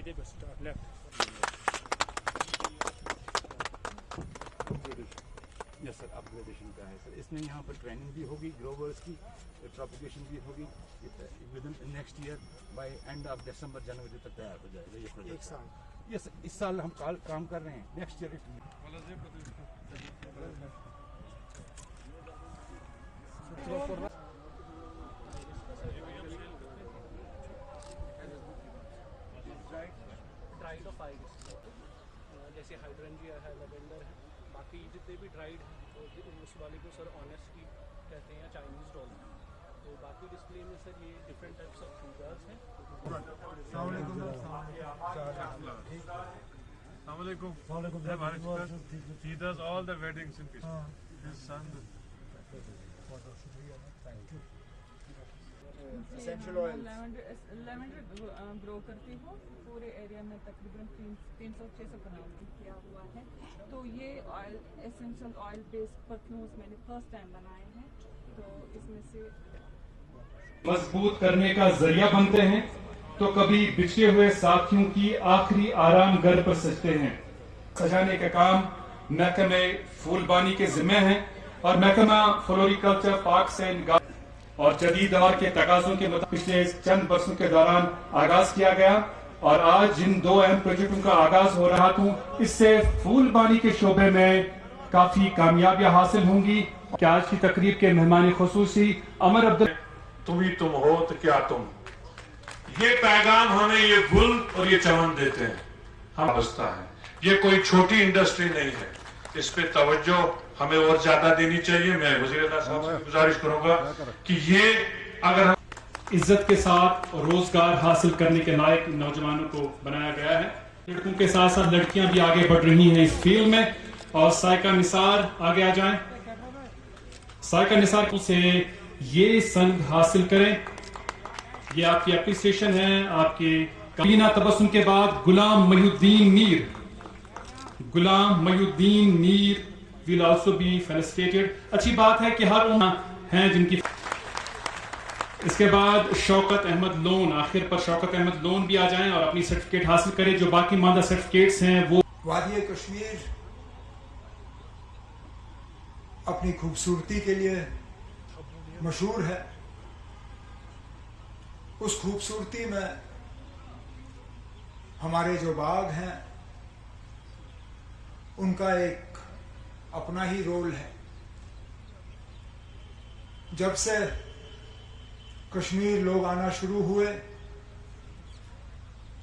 सीधे बस left. Yes sir, upgradation का है सर। इसमें यहाँ पर ट्रेनिंग भी होगी, ग्रोवर्स की प्रोपगेशन भी होगी। Within next year by end of December जनवरी तक तैयार हो जाएगा ये प्रोजेक्ट। एक साल। यस, इस साल हम काम कर रहे हैं, नेक्स्ट ईयर ड्राइड ऑफ आइड जैसे हाइड्रेंजिया है, लेवेंडर है, बाकी जितने भी ड्राइड हैं तो उस वाले को सर ऑनेस्टी कहते हैं, चाइनीज़ डॉल। तो बाकी डिस्प्ले में सर ये डिफरेंट टाइप्स ऑफ फिगर्स हैं। He does all the weddings in Kashmir. His son. Essential oil lavender grow करती हूँ पूरे एरिया में, तकरीबन 300-600 बनाउंड किया हुआ है। तो ये oil essential oil based perfumes मैंने फर्स्ट टाइम बनाए हैं। तो इसमें से मजबूत करने का जरिया बनते हैं, तो कभी बिछड़े हुए साथियों की आखिरी आराम घर पर सजते हैं। सजाने का काम महकमे फूलबानी के जिम्मे है और महकमा फ्लोरिकल्चर पार्क से और जदीद दौर के तकाजों के मुताबिक पिछले चंद बरसों के दौरान आगाज किया गया और आज जिन 2 अहम प्रोजेक्टों का आगाज हो रहा हूँ, इससे फूलबानी के शोबे में काफी कामयाबियां हासिल होंगी। क्या आज की तकरीब के मेहमान खुसूसी अमर अब्दुल तुम ही तुम हो तो क्या तुम, ये पैगाम हमें ये गुल और ये चमन देते हैं। हम बसता है, ये कोई छोटी इंडस्ट्री नहीं है, इस पे तवज्जो हमें और ज्यादा देनी चाहिए। मैं वज़ीर आला साहब से गुजारिश करूंगा कि ये अगर इज्जत के साथ रोजगार हासिल करने के लायक नौजवानों को बनाया गया है। लड़कों के साथ साथ लड़कियां भी आगे बढ़ रही हैं इस फील्ड में। और साइका निसार आगे आ जाएं। साइका निसार से ये संग हासिल करें, ये आपकी एप्रिसिएशन है। आपके कलीना तबस्सुम के बाद गुलाम महीउद्दीन नीर will also be felicitated। अच्छी बात है कि हर उम्र हैं जिनकी। इसके बाद शौकत अहमद लोन, आखिर पर शौकत अहमद लोन भी आ जाएं और अपनी सर्टिफिकेट हासिल करें। जो बाकी मादा सर्टिफिकेट्स हैं वो वादी कश्मीर अपनी खूबसूरती के लिए मशहूर है। उस खूबसूरती में हमारे जो बाग हैं उनका एक अपना ही रोल है। जब से कश्मीर लोग आना शुरू हुए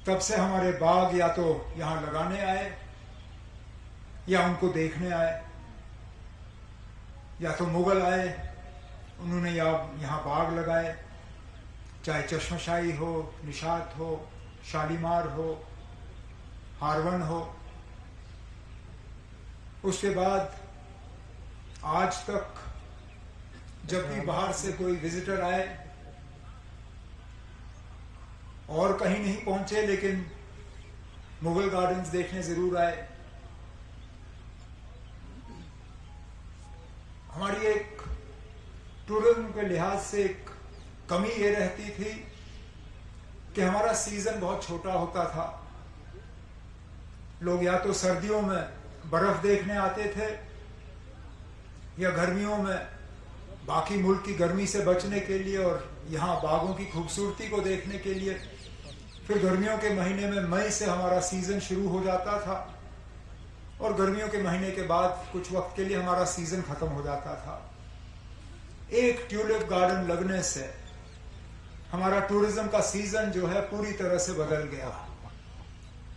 तब से हमारे बाग या तो यहाँ लगाने आए या उनको देखने आए, या तो मुगल आए उन्होंने यहाँ बाग लगाए, चाहे चश्मशाही हो, निशात हो, शालीमार हो, हारवन हो। उसके बाद आज तक जब भी बाहर से कोई विजिटर आए और कहीं नहीं पहुंचे लेकिन मुगल गार्डन्स देखने जरूर आए। हमारी एक टूरिज्म के लिहाज से एक कमी ये रहती थी कि हमारा सीजन बहुत छोटा होता था। लोग या तो सर्दियों में बर्फ देखने आते थे या गर्मियों में बाकी मुल्क की गर्मी से बचने के लिए और यहाँ बागों की खूबसूरती को देखने के लिए। फिर गर्मियों के महीने में मई से हमारा सीजन शुरू हो जाता था और गर्मियों के महीने के बाद कुछ वक्त के लिए हमारा सीजन खत्म हो जाता था। एक ट्यूलिप गार्डन लगने से हमारा टूरिज्म का सीजन जो है पूरी तरह से बदल गया।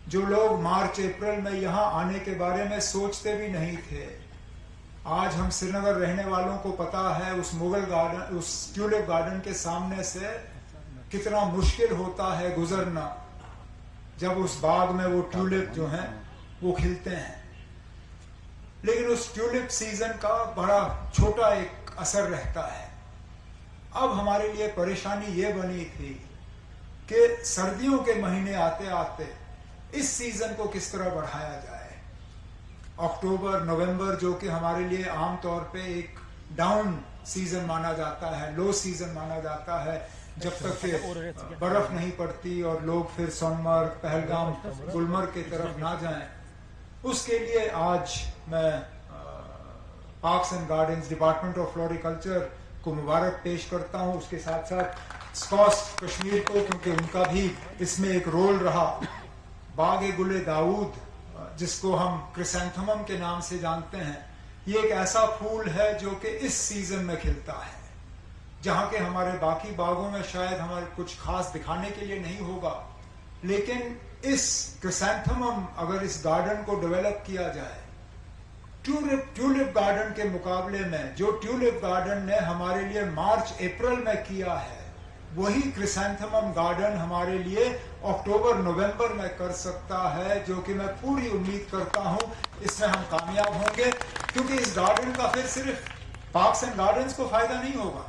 जो लोग मार्च अप्रैल में यहाँ आने के बारे में सोचते भी नहीं थे, आज हम श्रीनगर रहने वालों को पता है उस मुगल गार्डन, उस ट्यूलिप गार्डन के सामने से कितना मुश्किल होता है गुजरना जब उस बाग में वो ट्यूलिप जो हैं वो खिलते हैं। लेकिन उस ट्यूलिप सीजन का बड़ा छोटा एक असर रहता है। अब हमारे लिए परेशानी ये बनी थी कि सर्दियों के महीने आते आते इस सीजन को किस तरह बढ़ाया जाए। अक्टूबर नवंबर जो कि हमारे लिए आमतौर पे एक डाउन सीजन माना जाता है, लो सीजन माना जाता है, जब तक कि बर्फ नहीं पड़ती और लोग फिर सोनमर्ग, पहलगाम, गुलमर्ग की तरफ ना जाएं, उसके लिए आज मैं parks and gardens, department of floriculture को मुबारक पेश करता हूं, उसके साथ साथ स्कॉस्ट कश्मीर को, क्योंकि उनका भी इसमें एक रोल रहा। बाग-ए-गुल दाऊद, जिसको हम क्रिसैंथेमम के नाम से जानते हैं, ये एक ऐसा फूल है जो कि इस सीजन में खिलता है, जहां के हमारे बाकी बागों में शायद हमारे कुछ खास दिखाने के लिए नहीं होगा, लेकिन इस क्रिसैंथेमम अगर इस गार्डन को डेवलप किया जाए, ट्यूलिप गार्डन के मुकाबले में जो ट्यूलिप गार्डन ने हमारे लिए मार्च अप्रैल में किया है, वही क्रिसैंथेमम गार्डन हमारे लिए अक्टूबर नवंबर में कर सकता है, जो कि मैं पूरी उम्मीद करता हूं इसमें हम कामयाब होंगे, क्योंकि इस गार्डन का फिर सिर्फ पार्क्स एंड गार्डन्स को फायदा नहीं होगा।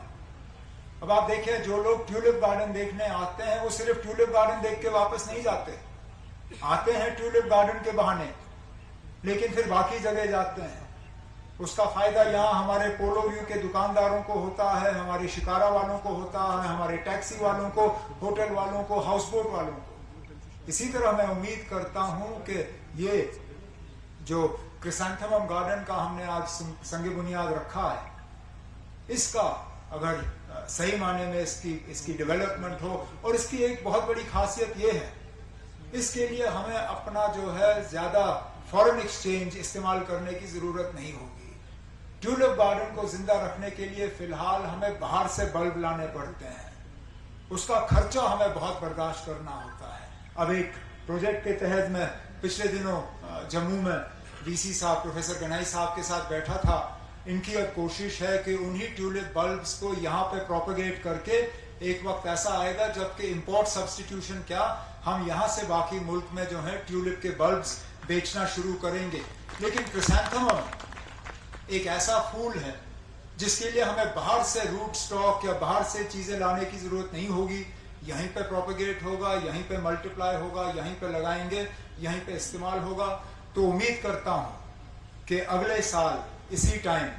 अब आप देखिए, जो लोग ट्यूलिप गार्डन देखने आते हैं वो सिर्फ ट्यूलिप गार्डन देख के वापस नहीं जाते, आते हैं ट्यूलिप गार्डन के बहाने, लेकिन फिर बाकी जगह जाते हैं। उसका फायदा यहाँ हमारे पोलो व्यू के दुकानदारों को होता है, हमारे शिकारा वालों को होता है, हमारे टैक्सी वालों को, होटल वालों को, हाउस बोट वालों को। इसी तरह मैं उम्मीद करता हूं कि ये जो क्रिसैंथेमम गार्डन का हमने आज संग बुनियाद रखा है, इसका अगर सही माने में इसकी डेवलपमेंट हो, और इसकी एक बहुत बड़ी खासियत ये है, इसके लिए हमें अपना जो है ज्यादा फॉरेन एक्सचेंज इस्तेमाल करने की जरूरत नहीं होगी। ट्यूलिप गार्डन को जिंदा रखने के लिए फिलहाल हमें बाहर से बल्ब लाने पड़ते हैं, उसका खर्चा हमें बहुत बर्दाश्त करना होता है। अब एक प्रोजेक्ट के तहत मैं पिछले दिनों जम्मू में डीसी साहब प्रोफेसर गनाई साहब के साथ बैठा था। इनकी अब कोशिश है कि उन्हीं ट्यूलिप बल्ब्स को यहाँ पे प्रोपेगेट करके एक वक्त ऐसा आएगा जबकि इंपोर्ट सब्स्टिट्यूशन क्या, हम यहाँ से बाकी मुल्क में जो है ट्यूलिप के बल्ब्स बेचना शुरू करेंगे। लेकिन क्रिसैंथेमम एक ऐसा फूल है जिसके लिए हमें बाहर से रूट स्टॉक या बाहर से चीजें लाने की जरूरत नहीं होगी, यहीं पे प्रोपेगेट होगा, यहीं पे मल्टीप्लाई होगा, यहीं पे लगाएंगे, यहीं पे इस्तेमाल होगा। तो उम्मीद करता हूं कि अगले साल इसी टाइम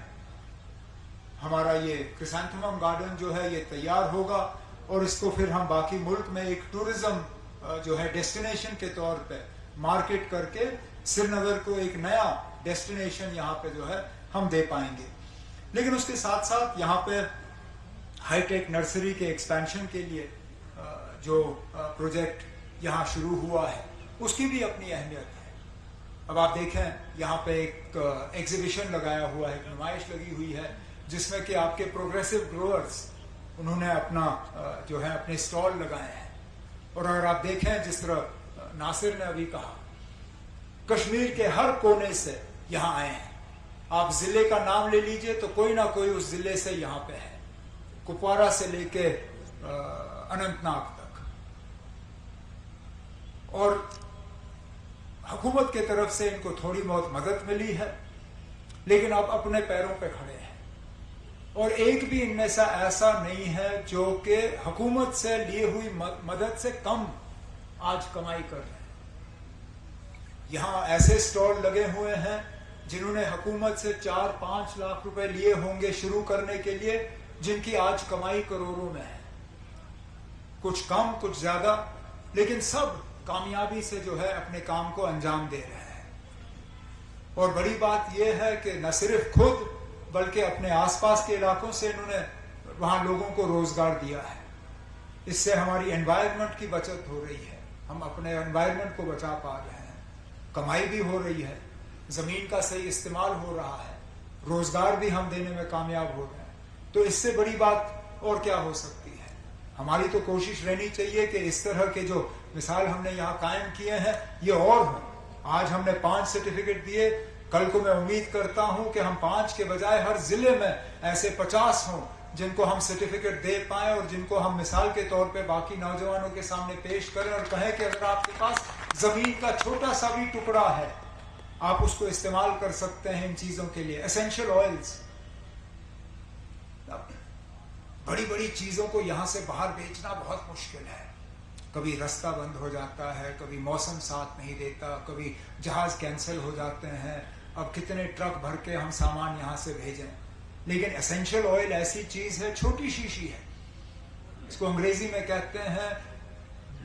हमारा ये क्रिसैंथेमम गार्डन जो है ये तैयार होगा, और इसको फिर हम बाकी मुल्क में एक टूरिज्म जो है डेस्टिनेशन के तौर पे मार्केट करके श्रीनगर को एक नया डेस्टिनेशन यहाँ पे जो है हम दे पाएंगे। लेकिन उसके साथ साथ यहाँ पे हाईटेक नर्सरी के एक्सपेंशन के लिए जो प्रोजेक्ट यहाँ शुरू हुआ है, उसकी भी अपनी अहमियत है। अब आप देखें, यहाँ पे एक एग्जीबिशन लगाया हुआ है, एक नुमाइश लगी हुई है, जिसमें कि आपके प्रोग्रेसिव ग्रोअर्स उन्होंने अपना जो है अपने स्टॉल लगाए हैं। और अगर आप देखें, जिस तरह नासिर ने अभी कहा, कश्मीर के हर कोने से यहाँ आए हैं। आप जिले का नाम ले लीजिए तो कोई ना कोई उस जिले से यहाँ पे है, कुपवारा से लेके अनंतनाग तक। और हुकूमत के तरफ से इनको थोड़ी बहुत मदद मिली है, लेकिन अब अपने पैरों पे खड़े हैं, और एक भी इनमें से ऐसा नहीं है जो कि हुकूमत से लिए हुई मदद से कम आज कमाई कर रहे हैं। यहाँ ऐसे स्टॉल लगे हुए हैं जिन्होंने हुकूमत से 4-5 लाख रुपए लिए होंगे शुरू करने के लिए, जिनकी आज कमाई करोड़ों में है, कुछ कम कुछ ज्यादा, लेकिन सब कामयाबी से जो है अपने काम को अंजाम दे रहे हैं। और बड़ी बात यह है कि न सिर्फ खुद बल्कि अपने आसपास के इलाकों से इन्होंने वहां लोगों को रोजगार दिया है। इससे हमारी एनवायरनमेंट की बचत हो रही है, हम अपने एनवायरनमेंट को बचा पा रहे हैं, कमाई भी हो रही है, जमीन का सही इस्तेमाल हो रहा है, रोजगार भी हम देने में कामयाब हो रहे हैं। तो इससे बड़ी बात और क्या हो सकती है। हमारी तो कोशिश रहनी चाहिए कि इस तरह के जो मिसाल हमने यहाँ कायम किए हैं ये और हों। आज हमने 5 सर्टिफिकेट दिए, कल को मैं उम्मीद करता हूं कि हम 5 के बजाय हर जिले में ऐसे 50 हों जिनको हम सर्टिफिकेट दे पाएं, और जिनको हम मिसाल के तौर पे बाकी नौजवानों के सामने पेश करें और कहें कि अगर आपके पास जमीन का छोटा सा भी टुकड़ा है, आप उसको इस्तेमाल कर सकते हैं इन चीजों के लिए। एसेंशियल ऑयल्स, बड़ी बड़ी चीजों को यहां से बाहर बेचना बहुत मुश्किल है। कभी रास्ता बंद हो जाता है, कभी मौसम साथ नहीं देता, कभी जहाज कैंसिल हो जाते हैं। अब कितने ट्रक भर के हम सामान यहां से भेजें। लेकिन एसेंशियल ऑयल ऐसी चीज है, छोटी शीशी है, इसको अंग्रेजी में कहते हैं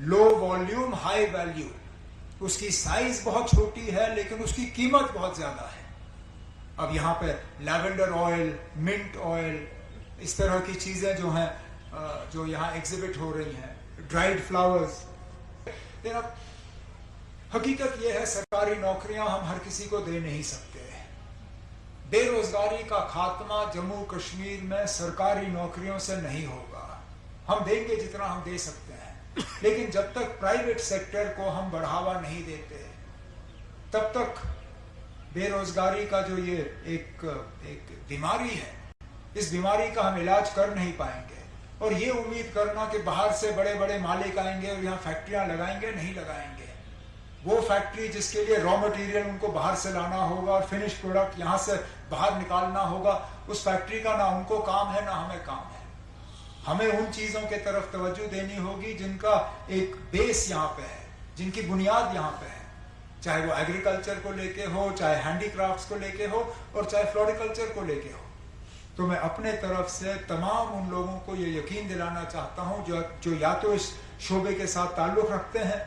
लो वॉल्यूम हाई वैल्यू। उसकी साइज बहुत छोटी है लेकिन उसकी कीमत बहुत ज्यादा है। अब यहाँ पे लैवेंडर ऑयल, मिंट ऑयल, इस तरह की चीजें जो हैं जो यहाँ एग्जिबिट हो रही हैं, ड्राइड फ्लावर्स। हकीकत यह है सरकारी नौकरियां हम हर किसी को दे नहीं सकते। बेरोजगारी का खात्मा जम्मू कश्मीर में सरकारी नौकरियों से नहीं होगा। हम देंगे जितना हम दे सकते हैं, लेकिन जब तक प्राइवेट सेक्टर को हम बढ़ावा नहीं देते तब तक बेरोजगारी का जो ये एक बीमारी है, इस बीमारी का हम इलाज कर नहीं पाएंगे। और ये उम्मीद करना कि बाहर से बड़े बड़े मालिक आएंगे और यहाँ फैक्ट्रियां लगाएंगे, नहीं लगाएंगे। वो फैक्ट्री जिसके लिए रॉ मटेरियल उनको बाहर से लाना होगा और फिनिश प्रोडक्ट यहाँ से बाहर निकालना होगा, उस फैक्ट्री का ना उनको काम है ना हमें काम है। हमें उन चीजों के तरफ तवज्जो देनी होगी जिनका एक बेस यहाँ पे है, जिनकी बुनियाद यहाँ पे है, चाहे वो एग्रीकल्चर को लेके हो, चाहे हैंडीक्राफ्ट्स को लेके हो और चाहे फ्लोरिकल्चर को लेके हो। तो मैं अपने तरफ से तमाम उन लोगों को ये यकीन दिलाना चाहता हूँ जो या तो इस शोबे के साथ ताल्लुक रखते हैं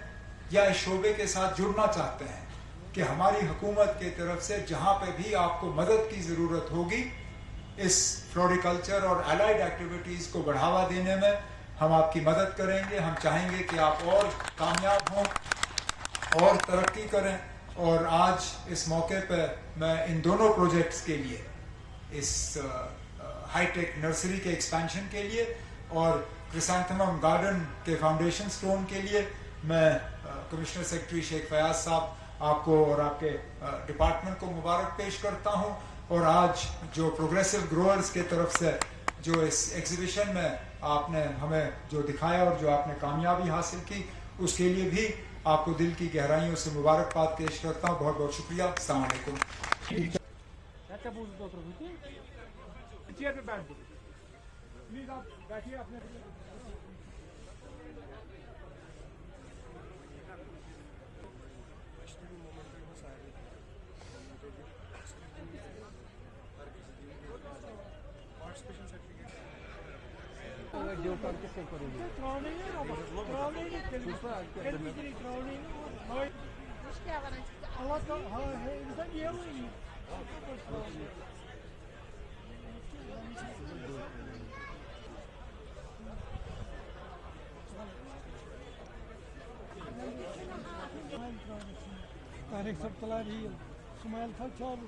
या इस शोबे के साथ जुड़ना चाहते हैं कि हमारी हुकूमत की तरफ से जहाँ पे भी आपको मदद की ज़रूरत होगी इस फ्लोरिकल्चर और एलाइड एक्टिविटीज़ को बढ़ावा देने में हम आपकी मदद करेंगे। हम चाहेंगे कि आप और कामयाब हों और तरक्की करें। और आज इस मौके पर मैं इन दोनों प्रोजेक्ट्स के लिए, इस हाईटेक नर्सरी के एक्सपेंशन के लिए और क्रिसैंथेमम गार्डन के फाउंडेशन स्टोन के लिए मैं कमिश्नर सेक्रेटरी शेख फयाज साहब आपको और आपके डिपार्टमेंट को मुबारक पेश करता हूं। और आज जो प्रोग्रेसिव ग्रोअर्स के तरफ से जो इस एग्जीबिशन में आपने हमें जो दिखाया और जो आपने कामयाबी हासिल की, उसके लिए भी आपको दिल की गहराइयों से मुबारकबाद पेश करता हूँ। बहुत बहुत शुक्रिया। अस्सलाम वालेकुम। चेयर पे बैठ प्लीज, आप बैठिए अपने। तारिक सब चला रही है, सुमाइल था चालू।